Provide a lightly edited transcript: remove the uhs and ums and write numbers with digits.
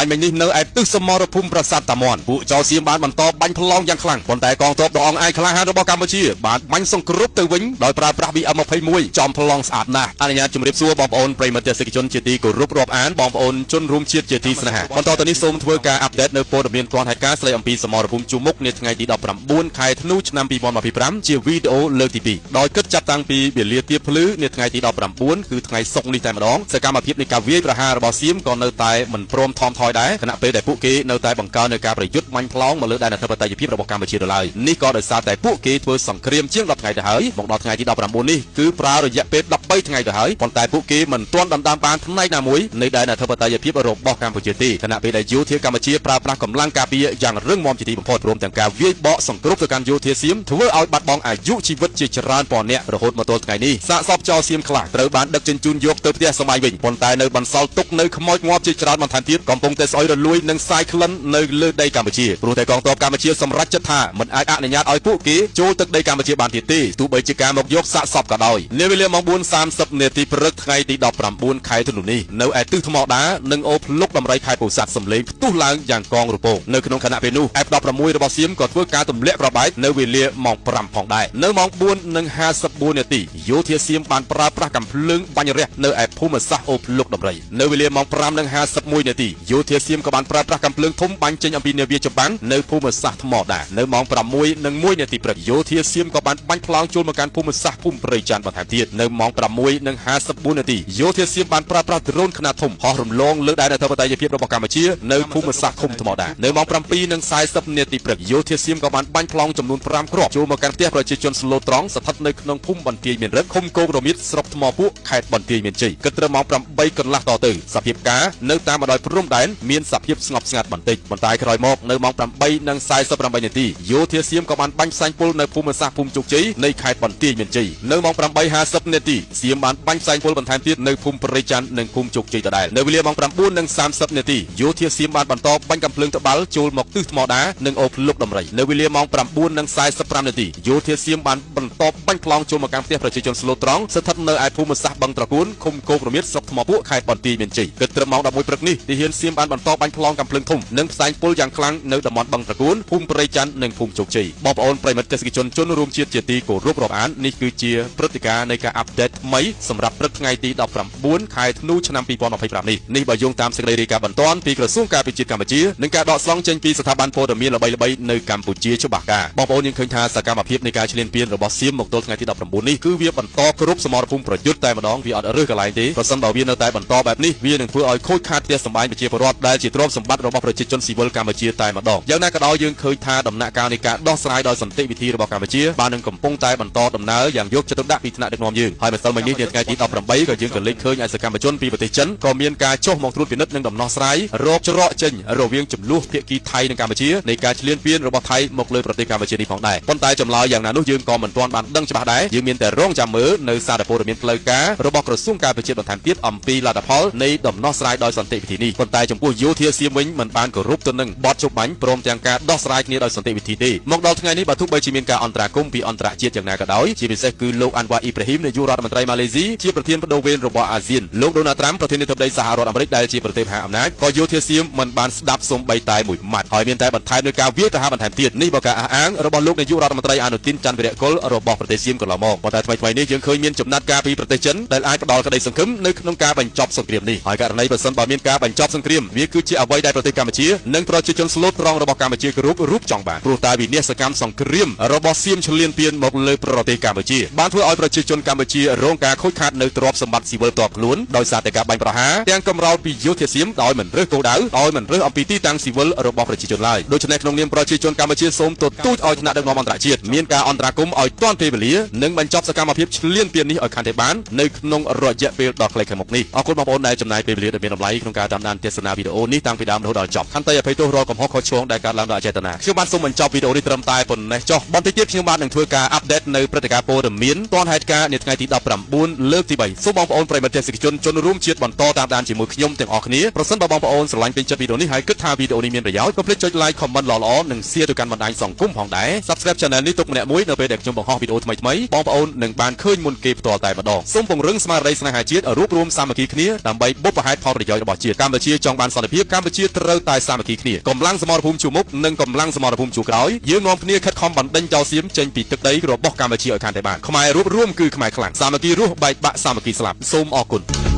ញមិញនេះនៅឯទិសសមរភូមិប្រាសាទតាមាន់ពួកចៅសៀមបានបន្តបាញ់ប្លង់យ៉ាងខ្លាំងប៉ុន្តែកងទ័ពដ៏អង្អែលក្លាហានរបស់កម្ពុជាបានបាញ់សង្គ្រប់ទៅវិញដោយប្រើប្រាស់ BM21 ចំប្លង់ស្អាតណាស់អនុញ្ញាតជម្រាបសួរបងប្អូនប្រិយមិត្តទេសនិកជនជាទីគោរពរាប់អានបងប្អូនជនរួមជាតិជាទីស្នេហាបន្តទៅនេះសូមធ្វើការអាប់ដេតនៅព័ត៌មានទាន់ហេតុការណ៍ស្ដីអំពីសមរភូមិជួរមុខនាថ្ងៃទី19ខែធ្នូឆ្នាំ2025ជាវីដេអូលើកទី2ដោយគិតចាប់តាំងពីវេលាទៀបភ្លឺនាថ្ងៃទី19គឺថ្ងៃសុក្រនេះតែម្ដងសកម្មភាពនៃការវាយប្រហាររបស់សៀមក៏នៅតែមិនព្រមថមថយដែរខណៈពេលដែលពួកគេនៅតែបង្កើននូវការប្រយុទ្ធបាញ់ប្លង់មកលើដែនអធិបតេយ្យភាពរបស់កម្ពុជាទៅឡើយនេះក៏ដោយសារតែពួកគេធ្វើសង្គ្រាមជាង10ថ្ងៃទៅហើយមកដល់ថ្ងៃទី19នេះគឺប្រើរយៈពេល13ថ្ងៃទៅហើយប៉ុន្តែពួកគេមិនទាន់ដណ្ដើមបានផ្នែកណាមួយនៃដែនអធិបតេយ្យភាពរបស់កម្ពុជាទេខណៈពេលដែលយោធាកម្ពុជាប្រើប្រាស់កម្លាំងការពារយ៉ាងរឹងមាំជាទីបំផុតរួមទាំងការវាយបកសង្គ្រប់ទៅកាន់យោធាសៀមធ្វើឲ្យបាត់បង់អាយុជីវិតជាច្រើនពាន់នាក់រហូតមកទល់ថ្ងៃនេះសាកសពចោលសៀមខ្លះត្រូវបានដឹកជញ្ជូនយកទៅផ្ទះសម្បែងវិញប៉ុន្តែនៅបន្សល់ទុកនៅខ្មោចងាប់ជាច្រើនបន្ថែមទៀតកំពុងតែស្អុយរលួយនិងសាយក្លិននៅលើដីកម្ពុជាព្រោះតែកងទ័ពកម្ពុជាសម្រេចចិត្តថាមិនអាចអនុញ្ញាតឲ្យពួកគេចូលទឹកដីកម្ពុជាបានទៀតទេទោះបីជាការមកយកសាកសពក៏ដោយនាវេលាម៉ោង 4:30 នាទីព្រឹកថ្ងៃទី19ខែធ្នូនេះនៅឯទិសថ្មដានិងអូភ្លុកដំរីខេត្តពោធិ៍សាត់សម្លេងផ្ទុះឡើងយ៉ាងកងរពងនៅក្នុងខណៈពេលនោះ F16 របស់សៀមក៏ធ្វើការទម្លាក់ប្របែកនៅវេលាម៉ោង 5 ផងដែរនៅម៉ោង 4:54 នាទីយោធាសៀមបានប្រើប្រាស់កាំភ្លើងបាញ់រះនៅឯភូមិសាស្ត្រអូភ្លុកដំរីនៅវេលាម៉ោង 5:51 នាទីយោធាសៀមក៏បានប្រើប្រាស់កាំភ្លើងធំបាញ់ចេញអំពីនាវាចម្បាំងនៅភូមិសាស្ត្រថ្មដានៅម៉ោង 6:01 នាទីព្រឹកយោធាសៀមក៏បានបាញ់ប្លង់ចូលមកកាន់ភូមិសាស្ត្រភូមិព្រៃច័ន្ទបន្ថែមទៀតនៅម៉ោង 6:54 នាទីយោធាសៀមបានប្រើប្រាស់ដ្រូនខ្នាតធំហោះរំលងលើដែនអធិបតេយ្យភាពរបស់កម្ពុជានៅភូមិសាស្ត្រឃុំថ្មដានៅម៉ោង 7:40 នាទីព្រឹកយោធាសៀមក៏បានបាញ់ប្លង់ចំនួន 5 គ្រាប់ចូលមកកាន់ផ្ទះប្រជាជនស្លូតត្រង់ស្ថិតនៅក្នុងភូមិបន្ទាយមានរិទ្ធឃុំគោករមៀតស្រុកថ្មពួកខេត្តបន្ទាយមានជ័យគិតត្រឹមម៉ោង 8 កន្លះតទៅសភាពការនៅតាមបណ្ដោយព្រំដែនមានសភាពស្ងប់ស្ងាត់បន្តិចប៉ុន្តែក្រោយមកនៅម៉ោង 8:48 នាទីយោធាសៀមក៏បានបាញ់ផ្សែងពុលនៅភូមិសាស្ត្រភូមិជោគជ័យនៃខេត្តបន្ទាយមានជ័យនៅម៉ោង 8:50 នាទីសៀមបានបាញ់ផ្សែងពុលបន្ថែមទៀតនៅភូមិព្រៃច័ន្ទនិងភូមិជោគជ័យដដែលនៅវេលាម៉ោង 9:30 នាទីយោធាសៀមបានបន្តបាញ់កាំភ្លើងត្បាល់ចូលមកទិសថ្មដានិងអូភ្លុកដំរីនៅវេលាម៉ោង 9:45 នាទីយោធាសៀមបានបន្តបាញ់ប្លង់ចូលមកកាន់ផ្ទះប្រជាជនស្លូតត្រង់ស្ថិតនៅឯភូមិសាស្ត្របឹងត្រកួនឃុំគោករមៀតស្រុកថ្មពួកខេត្តបន្ទាយមានជ័យគិតត្រឹមម៉ោង 11 ព្រឹកនេះទាហានសៀមបានបន្តបាញ់ប្លង់កាំភ្លើងធំនិងផ្សែងពុលយ៉ាងខ្លាំងនៅតំបន់បឹងត្រកួនភូមិព្រៃច័ន្ទនិងភូមិជោគជ័យបងប្អូនប្រិយមិត្តទេសនិកជនជនរួមជាតិជាទីគោរពរាប់អាននេះគឺជាព្រឹត្តិការណ៍នៃការអាប់ដេតថ្មីសម្រាប់ព្រឹកថ្ងៃទី19ខែធ្នូឆ្នាំ2025នេះបើយោងតាមសេចក្តីរាយការណ៍បន្ទាន់ពីក្រសួងការពារជាតិកម្ពុជានិងការដកស្រង់ចេញពីស្ថាប័នព័ត៌មានល្បីៗនៅកម្ពុជាច្បាស់ការបងប្អូនយើងឃើញថាសកម្មភាពនៃការឈ្លានពានរបស់សៀមមកទល់ថ្ងៃទី19នេះគឺវាបន្តគ្រប់សមរភូមិប្រយុទ្ធតែម្ដងវាអត់រើសកន្លែងទេប្រសិនបើវានៅតែបន្តបែបនេះវានឹងធ្វើឲ្យខូចខាតផ្ទះសម្បែងប្រជាពលរដ្ឋដែលជាទ្រព្យសម្បត្តិរបស់ប្រជាជនស៊ីវិលកម្ពុជាតែម្ដងយ៉ាងណាក៏ដោយយើងឃើញថាដំណាក់កាលនៃការដោះស្រាយដោយសន្តិវិធីរបស់កម្ពុជាបាននឹងកំពុងតែបន្តដំណើរយ៉ាងយកចិត្តទុកដាក់ពីថ្នាក់ដឹកនាំយើងហើយម្សិលមិញនេះថ្ងៃទី18ក៏យើងក៏លេចឃើញឯសកម្មជនពីប្រទេសចិនក៏មានការចុះមកត្រួតពិនិត្យនិងដំណោះស្រាយរកច្រកចេញរវាងចំនួនភាគីថៃនិងកម្ពុជានៃការឈ្លានពានរបស់ថៃមកលើប្រទេសកម្ពុជានេះផងដែរប៉ុន្តែចម្លើយយ៉ាងណានោះយើងក៏មិនទាន់បានដឹងច្បាស់ដែរយើងមានតែរងចាំមើលនៅសារព័ត៌មានផ្លូវការរបស់ក្រសួងការពារជាតិបន្ថែមទៀតអំពីលទ្ធផលនៃដំណោះស្រាយដោយសន្តិវិធីនេះប៉ុន្តែចំពោះយោធាសៀមវិញមិនបានគោរពទៅនឹងបទជប់បាញ់ព្រមទាំងការដោះស្រាយគ្នាដោយសន្តិវិធីទេមកដល់ថ្ងៃនេះបើទោះបីជាមានការអន្តរាគមន៍ពីអន្តរជាតិយ៉ាងណាក៏ដោយជាពិសេសគឺលោកអាន់វ៉ាអ៊ីប្រាហ៊ីមនាយករដ្ឋមន្ត្រីម៉ាឡេស៊ីជាប្រធានបដូវវេនរបស់អាស៊ានលោកដូណាល់ត្រាំប្រធានាធិបតីសហរដ្ឋអាមេរិកដែលជាប្រទេសមហាអំណាចក៏យោធាសៀមមិនបានស្ដាប់សូម្បីតែមួយម៉ាត់ហើយមានតែបន្ថែមនូវការវាយប្រហារបន្ថែមទៀតនេះបើការអះអាងរបស់លោកនាយករដ្ឋមន្ត្រីអនុទានច័ន្ទវីរៈកុលរបស់ប្រទេសសៀមកន្លងមកប៉ុន្តែថ្មីៗនេះយើងឃើញមានចំណាត់ការពីប្រទេសចិនដែលអាចផ្ដល់ក្តីសង្ឃឹមនៅក្នុងការបញ្ចប់សង្គ្រាមនេះហើយករណីប្រសិនបើមានការបញ្ចប់សង្គ្រាមវាគឺជាអ្វីដែលប្រទេសកម្ពុជានិងប្រជាជនស្លូតត្រង់របស់កម្ពុជាគ្រប់រូបចង់បានព្រោះតែវិនាសកម្មសង្គ្រាមរបស់សៀមឈ្លានពានមកលើប្រទេសកម្ពុជាបានធ្វើឲ្យប្រជាជនកម្ពុជារងការខូចខាតនៅទ្រព្យសម្បត្តិស៊ីវិលផ្ទាល់ខ្លួនដោយសារតែការបាញ់ប្រហារទាំងកំរោលពីយោធាសៀមដោយមិនរើសគោលដៅដោយមិនរើសអំពីទីតាំងស៊ីវិលរបស់ប្រជាជនឡើយដូច្នេះក្នុងនាមប្រជាជនកម្ពុជាសូមទទូចឲ្យថ្នាក់ដឹកនាំអន្តរជាតិមានការអន្តរាគមន៍ឲ្យទាន់ពេលវេលានិងបញ្ចប់សកម្មភាពឈ្លានពាននេះឲ្យកាន់តែបាននៅក្នុងរយៈពេលដ៏ខ្លីខាងមុខនេះអរគុណបងប្អូនដែលចំណាយពេលវេលាដ៏មានតម្លៃក្នុងការតាមដានទស្សនាវីដេអូនេះតាំងពីដើមរហូតដល់ចប់ខន្តីអភ័យទោសរាល់កំហុសខុសឆ្គងដែលកើតឡើងដោយអចេតនាខ្ញុំបាទសូមបញ្ចប់វីដេអូនេះត្រឹមតែប៉ុណ្ណេះចុះបន្តិចទៀតខ្ញុំបាទនឹងធ្វើការអាប់ដេតនៅព្រឹត្តិការណ៍ព័ត៌មានទាន់ហេតុការណ៍នាថ្ងៃទី19លើកទី3សូមបងប្អូនប្រិយមិត្តទេសនិកជនជនរួមជាតិបន្តតាមដានជាមួយខ្ញុំទាំងអស់គ្នាប្រសិនបើបងប្អូនស្រឡាញ់ពេញចិត្តវីដេអូនេះហើយគិតថាវីដេអូនេះមានប្រយោជន៍កុំភ្លេចចុច like comment ល្អៗនិង share ទៅកាន់បណ្ដាញសង្គមផងដែរ Subscribe Channel នេះទុកម្នាក់មួយនៅពេលដែលខ្ញុំបង្ហោះវីដេអូថ្មីៗបងប្អូននឹងបានឃើញមុនគេផ្ទាល់តែម្ដងសូមពង្រឹងស្មារតីស្នេហាជាតិរួបរวมសាមគ្គីគ្នាដើម្បីបុព្វហេតុផលប្រយោជន៍របស់ជាតិកម្ពុជាចង់បាន សន្តិភាពកម្ពុជាត្រូវតែសាមគ្គីគ្នាកម្លាំងសមរភូមិជួរមុខនិងកម្លាំងសមរភូមិជួរក្រោយយើងនាំគ្នាខិតខំបណ្ដេញចោលសៀមចេញពីទឹកដីរបស់កម្ពុជាឲ្យកាន់តែបានខ្មែររួបរวมគឺខ្មែរខ្លាំងសាមគ្គីរស់បែកបាក់សាមគ្គីស្លាប់សូមអរគុណ